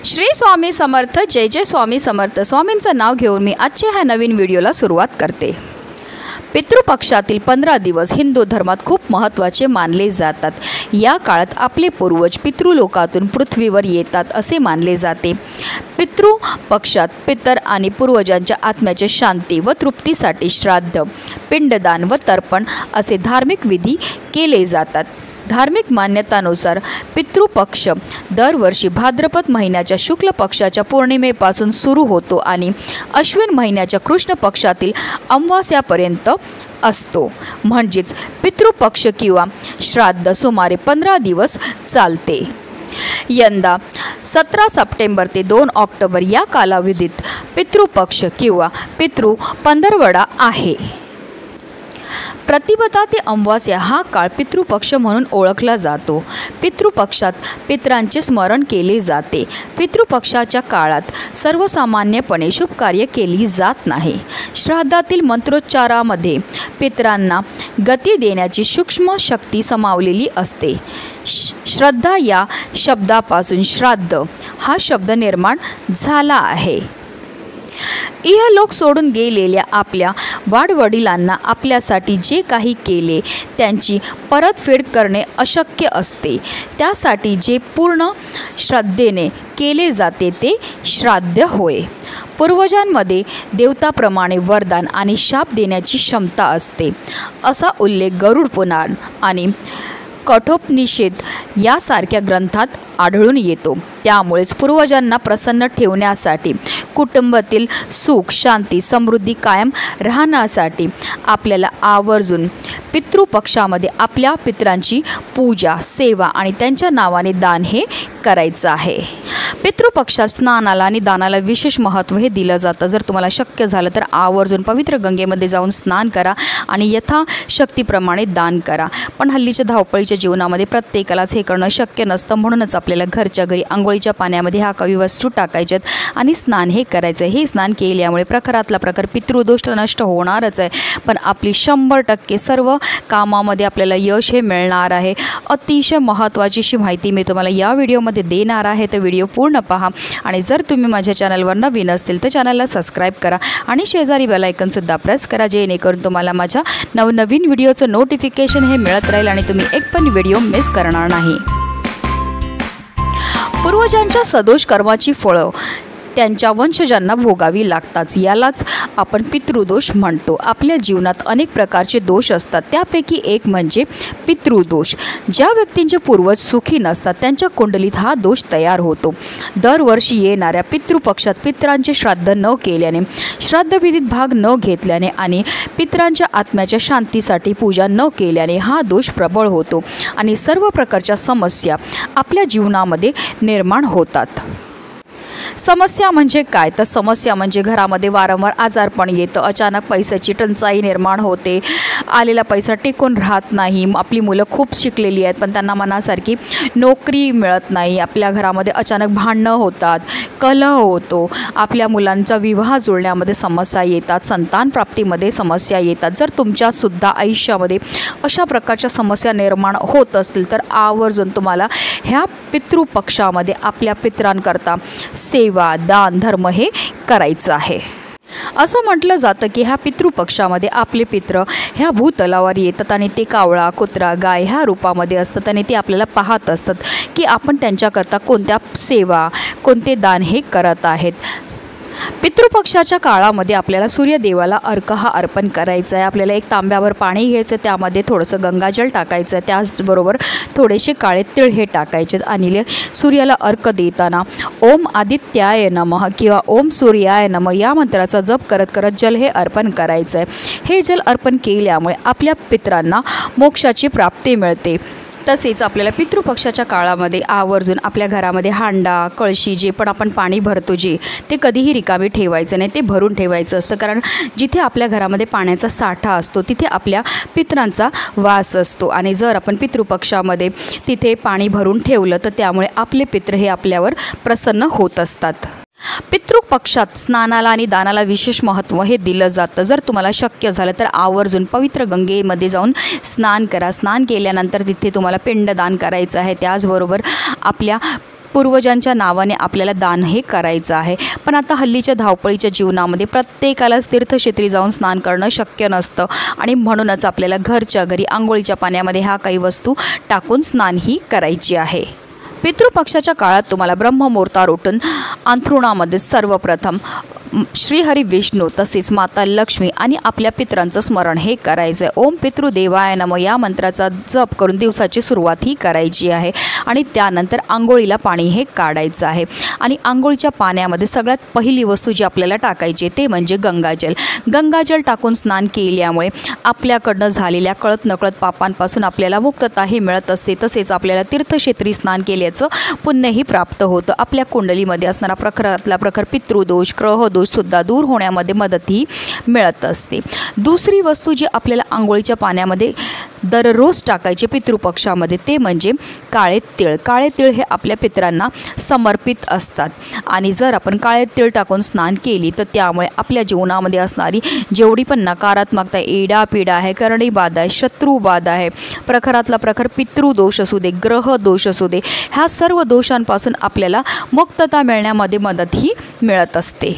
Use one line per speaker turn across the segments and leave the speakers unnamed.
श्री स्वामी समर्थ, जय जय स्वामी समर्थ। स्वामींचं नाव घेऊन मी आजच्या ह्या नवीन व्हिडिओला सुरुवात करते। पितृपक्षातील 15 दिवस हिंदू धर्मात खूप महत्त्वाचे मानले जातात। या काळात आपले पूर्वज पितृलोकातून पृथ्वीवर येतात असे मानले जाते। पितृपक्षात पितर आणि पूर्वजांच्या आत्म्याच्या शांती व तृप्तीसाठी श्राद्ध, पिंडदान व तर्पण असे धार्मिक विधी केले जातात। धार्मिक मान्यतानुसार पितृपक्ष दरवर्षी भाद्रपद महिन्याच्या शुक्ल पक्षाच्या पौर्णिमेपासून सुरू होतो आणि अश्विन महिन्याच्या कृष्ण पक्षातील अमावास्यापर्यंत असतो। म्हणजेच पितृपक्ष किंवा श्राद्ध सुमारे 15 दिवस चालते। यंदा 17 सप्टेंबर ते 2 ऑक्टोबर या कालावधीत पितृपक्ष किंवा पितृ पंधरवडा आहे। प्रतिपदा ते अमावास्या हा काळ पितृपक्ष म्हणून ओळखला जातो। पितृपक्षात पितरांचे स्मरण केले जाते। पितृपक्षाच्या काळात सर्वसामान्यपणे शुभ कार्य केली जात नाही। श्राद्धातील मंत्रोच्चारामध्ये पितरांना गती देण्याची सूक्ष्म शक्ती समावलेली असते। श्रद्धा या शब्दापासून श्राद्ध हा शब्द निर्माण झाला आहे। इहलोक सोडून गेलेल्या आपल्या वाडवडिलांना आपल्यासाठी जे काही केले त्यांची परतफेड करणे अशक्य असते। त्यासाठी जे पूर्ण श्रद्धेने केले जाते ते श्राद्ध होय। पूर्वजांमध्ये देवताप्रमाणे वरदान आणि शाप देण्याची क्षमता असते असा उल्लेख गरुड पुराण आणि कठोपनिषद यासारख्या ग्रंथात आढळून येतो। त्यामुळेच पूर्वजांना प्रसन्न ठेवण्यासाठी, कुटुंबातील सुख शांती समृद्धी कायम राहण्यासाठी आपल्याला आवर्जून पितृपक्षामध्ये आपल्या पितरांची पूजा, सेवा आणि त्यांच्या नावाने दान हे करायचं आहे। पितृपक्षात स्नानाला आणि दानाला विशेष महत्त्व हे दिलं जातं। जर तुम्हाला शक्य झालं तर आवर्जून पवित्र गंगेमध्ये जाऊन स्नान करा आणि यथाशक्तीप्रमाणे दान करा। पण हल्लीच्या धावपळीच्या जीवनामध्ये प्रत्येकालाच हे करणं शक्य नसतं। म्हणूनच आपल्याला घरच्या घरी आंघोळीच्या पाण्यामध्ये ह्या काही वस्तू टाकायच्यात आणि स्नान हे करायचं। हे स्नान केल्यामुळे प्रखरातला प्रखर पितृदोष नष्ट होणारच आहे, पण आपली 100% सर्व कामामध्ये आपल्याला यश हे मिळणार आहे। अतिशय महत्त्वाची अशी माहिती मी तुम्हाला या व्हिडिओमध्ये देणार आहे, तर व्हिडिओ पूर्ण पहा। आणि जर तुम्ही माझ्या चॅनलवर नवीन असतील तर चॅनलला सबस्क्राईब करा आणि शेजारी बेल आयकॉनसुद्धा प्रेस करा, जेणेकरून तुम्हाला माझ्या नवनवीन व्हिडिओचं नोटिफिकेशन हे मिळत राहील आणि तुम्ही एक पण व्हिडिओ मिस करणार नाही। पूर्वजांच्या सदोष कर्माची फळं त्यांच्या वंशजांना भोगावी लागतात। यालाच आपण पितृदोष म्हणतो। आपल्या जीवनात अनेक प्रकारचे दोष असतात, त्यापैकी एक म्हणजे पितृदोष। ज्या व्यक्तींचे पूर्वज सुखी नसतात त्यांच्या कुंडलीत हा दोष तयार होतो। दरवर्षी येणाऱ्या पितृपक्षात पितरांचे श्राद्ध न केल्याने, श्राद्धविधीत भाग न घेतल्याने आणि पितरांच्या आत्म्याच्या शांतीसाठी पूजा न केल्याने हा दोष प्रबळ होतो आणि सर्व प्रकारच्या समस्या आपल्या जीवनामध्ये निर्माण होतात। समस्या म्हणजे काय? तर समस्या म्हणजे घरामध्ये वारंवार आजारपण येतं, अचानक पैशाची टंचाई निर्माण होते, आलेला पैसा टिकून राहत नाही, आपली मुलं खूप शिकलेली आहेत पण त्यांना मनासारखी नोकरी मिळत नाही, आपल्या घरामध्ये अचानक भांडणं होतात, कलह होतो, आपल्या मुलांचा विवाह जुळण्यामध्ये समस्या येतात, संतान प्राप्तीमध्ये समस्या येतात। जर तुमच्यासुद्धा आयुष्यामध्ये अशा प्रकारच्या समस्या निर्माण होत असतील तर आवर्जून तुम्हाला ह्या पितृपक्षामध्ये आपल्या पितरांकरता सेवा, दान, धर्म हे करायचं आहे। असं म्हटलं जातं की ह्या पितृपक्षामध्ये आपले पित्र ह्या भूतलावर येतात आणि ते कावळा, कुत्रा, गाय ह्या रूपामध्ये असतात आणि ते आपल्याला पाहत असतात की आपण त्यांच्याकरता कोणत्या सेवा, कोणते दान हे करत आहेत। पितृपक्षाच्या काळामध्ये आपल्याला सूर्यदेवाला अर्घ हा अर्पण करायचा आहे। आपल्याला एक तांब्यावर पाणी घ्यायचं, त्यामध्ये थोडंसं गंगाजल टाकायचं, त्याचबरोबर थोडेसे काळे तिळ हे टाकायचे आणि सूर्याला अर्घ देताना ओम आदित्याय नमः किंवा ओम सूर्याय नमः या मंत्राचा जप करत करत जल हे अर्पण करायचं आहे। हे जल अर्पण केल्यामुळे आपल्या पितरांना मोक्षाची प्राप्ती मिळते। तसेच आपल्याला पितृपक्षाच्या काळामध्ये आवर्जून आपल्या घरामध्ये हांडा, कळशी जे पण आपण पाणी भरतो ते कधीही रिकामी ठेवायचं नाही, ते भरून ठेवायचं असतं। कारण जिथे आपल्या घरामध्ये पाण्याचा साठा असतो तिथे आपल्या पितरांचा वास असतो आणि जर आपण पितृपक्षामध्ये तिथे पाणी भरून ठेवलं तर त्यामुळे आपले पित्र हे आपल्यावर प्रसन्न होत असतात। पितृपक्षात स्नानाला आणि दानाला विशेष महत्त्व हे दिलं जातं। जर तुम्हाला शक्य झालं तर आवर्जून पवित्र गंगेमध्ये जाऊन स्नान करा। स्नान केल्यानंतर तिथे तुम्हाला पिंडदान करायचं आहे। त्याचबरोबर आपल्या पूर्वजांच्या नावाने आपल्याला दान हे करायचं आहे। पण आता हल्लीच्या धावपळीच्या जीवनामध्ये प्रत्येकालाच तीर्थक्षेत्री जाऊन स्नान करणं शक्य नसतं आणि म्हणूनच आपल्याला घरच्या घरी आंघोळीच्या पाण्यामध्ये ह्या काही वस्तू टाकून स्नान ही करायची आहे। पितृपक्षाच्या काळात तुम्हाला ब्रह्ममुहूर्तावर उठून अंथरुणामध्ये सर्वप्रथम श्रीहरी विष्णू तसेच माता लक्ष्मी आणि आपल्या पितरांचं स्मरण हे करायचं आहे। ओम पितृदेवाय नमः या मंत्राचा जप करून दिवसाची सुरुवात ही करायची आहे आणि त्यानंतर आंघोळीला पाणी हे काढायचं आहे आणि आंघोळीच्या पाण्यामध्ये सगळ्यात पहिली वस्तू जी आपल्याला टाकायची ते म्हणजे गंगाजल। गंगाजल टाकून स्नान केल्यामुळे आपल्याकडनं झालेल्या कळत नकळत पापांपासून आपल्याला मुक्तता ही मिळत असते। तसेच आपल्याला तीर्थक्षेत्री स्नान केल्याचं पुण्यही प्राप्त होतं। आपल्या कुंडलीमध्ये असणारा प्रखरातला प्रखर पितृदोष ग्रहदोष सुद्धा दूर होण्यामध्ये मदतही मिळत असते। दुसरी वस्तू जी आपल्याला आंघोळीच्या पाण्यामध्ये दररोज टाकायचे पितृपक्षामध्ये ते म्हणजे काळे तीळ। काळे तीळ हे आपल्या पितरांना समर्पित असतात आणि जर आपण काळे तीळ टाकून स्नान केली तर त्यामुळे आपल्या जीवनामध्ये असणारी जेवढी पण नकारात्मकता एडा पिडा आहे करणी बाधा आहे शत्रू बाधा आहे प्रखरातला प्रखर पितृदोष असू दे ग्रह दोष असू दे ह्या सर्व दोषांपासून आपल्याला मुक्तता मिळण्यामध्ये मदतही मिळत असते।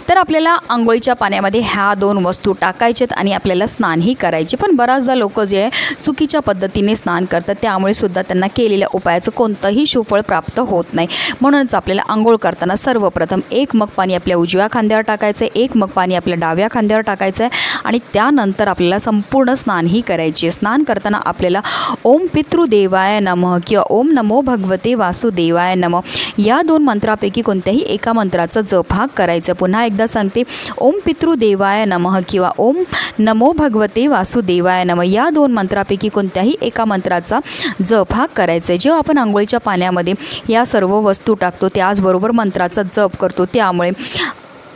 तर आपल्याला आंघोळीच्या पाण्यामध्ये ह्या 2 वस्तू टाकायच्यात आणि आपल्याला स्नानही करायचे। पण बऱ्याचदा लोक जे आहे चुकीच्या पद्धतीने स्नान करतात त्यामुळे सुद्धा त्यांना केलेल्या उपायाचं कोणतंही सुफळ प्राप्त होत नाही। म्हणूनच आपल्याला आंघोळ करताना सर्वप्रथम 1 मग पाणी आपल्या उजव्या खांद्यावर टाकायचं आहे 1 मग पाणी आपल्या डाव्या खांद्यावर टाकायचं आहे आणि त्यानंतर आपल्याला संपूर्ण स्नानही करायचे। स्नान करताना आपल्याला ओम पितृदेवाय नमः किंवा ओम नमो भगवते वासुदेवाय नमः या 2 मंत्रापैकी कोणत्याही एका मंत्राचा जप हा करायचा। पुन्हा एकदा सांगते ओम पितृदेवाय नमः किंवा ओम नमो भगवते वासुदेवाय नमः या 2 मंत्रापैकी कोणत्याही एका मंत्राचा जप हा करायचा आहे। जेव्हा आपण आंघोळीच्या पाण्यामध्ये या सर्व वस्तू टाकतो त्याचबरोबर मंत्राचा जप करतो त्यामुळे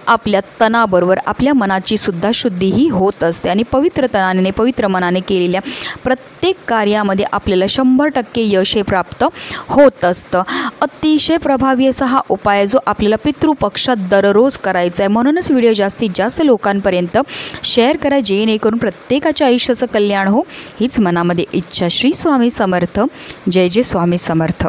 आपल्या तनाबरोबर आपल्या मनाची सुद्धा शुद्धीही होत असते आणि पवित्र तनाने पवित्र मनाने केलेल्या प्रत्येक कार्यामध्ये आपल्याला 100% यश हे प्राप्त होत असतं। अतिशय प्रभावी असा हा उपाय जो आपल्याला पितृपक्षात दररोज करायचा आहे। म्हणूनच व्हिडिओ जास्तीत जास्त लोकांपर्यंत शेअर करा जेणेकरून प्रत्येकाच्या आयुष्याचं कल्याण हो हीच मनामध्ये इच्छा। श्री स्वामी समर्थ। जय जय स्वामी समर्थ।